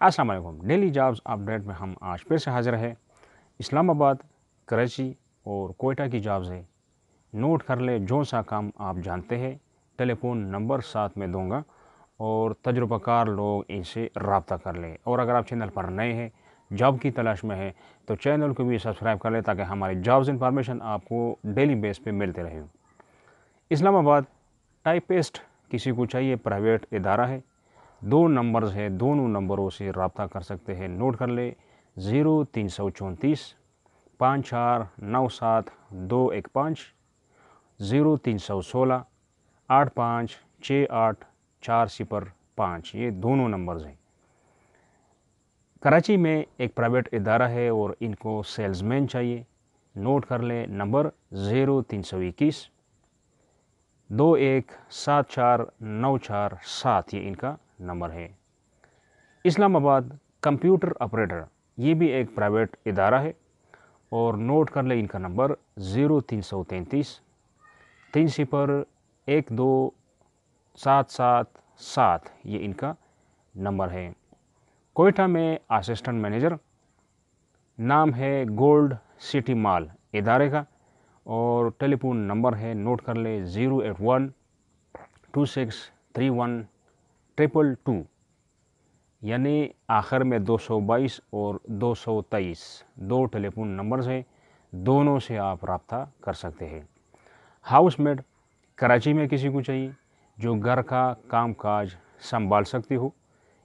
अस्सलाम वालेकुम। Daily jobs update में हम आज फिर से हाजिर है। इस्लामाबाद, कराची और कोयटा की जॉब्स है। नोट कर ले, जो सा काम आप जानते हैं। टेलीफोन नंबर साथ में दूंगा और तजुर्बाकार लोग इनसे रब्ता कर लें। और अगर आप चैनल पर नए हैं, जॉब की तलाश में हैं, तो चैनल को भी सब्सक्राइब कर लें ताकि हमारी जॉब्स इंफॉर्मेशन आपको डेली बेस पे मिलते रहे। इस्लामाबाद टाइपिस्ट किसी को चाहिए, प्राइवेट इदारा है। 2 नंबर्स है, दोनों नंबरों से रब्ता कर सकते हैं। नोट कर ले, 0334 5497 215, 0316 85 68 405। ये दोनों नंबर्स हैं। कराची में एक प्राइवेट इदारा है और इनको सेल्समैन चाहिए। नोट कर ले, नंबर 0321 217494 ये इनका नंबर है। इस्लामाबाद कंप्यूटर ऑपरेटर, ये भी एक प्राइवेट इदारा है और नोट कर ले इनका नंबर 0333 30 12 777 ये इनका नंबर है। कोयटा में असिस्टेंट मैनेजर, नाम है गोल्ड सिटी मॉल इदारे का और टेलीफोन नंबर है, नोट कर ले, 081 2631 222, यानी आखिर में 222 और 223 दो टेलीफोन नंबर्स हैं। दोनों से आप रब्ता कर सकते हैं। हाउसमेड कराची में किसी को चाहिए जो घर का काम काज संभाल सकती हो,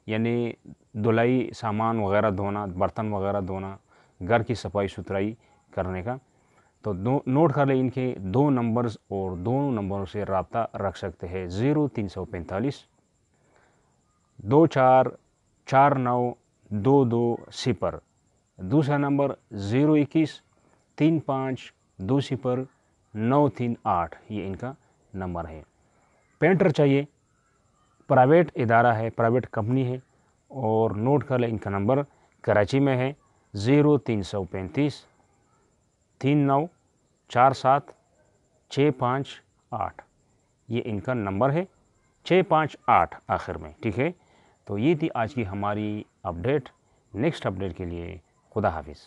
यानी धुलाई, सामान वगैरह धोना, बर्तन वगैरह धोना, घर की सफाई सुथराई करने का। तो नोट कर ले, इनके 2 नंबर्स और दोनों नंबरों से रब्ता रख सकते हैं। 0345 244922 दूसरा नंबर 021 3520 938 ये इनका नंबर है। पेंटर चाहिए, प्राइवेट इदारा है, प्राइवेट कंपनी है और नोट कर ले, इनका नंबर कराची में है 0335 3947 658 ये इनका नंबर है, 658 आखिर में। ठीक है, तो ये थी आज की हमारी अपडेट। नेक्स्ट अपडेट के लिए खुदा हाफिज़।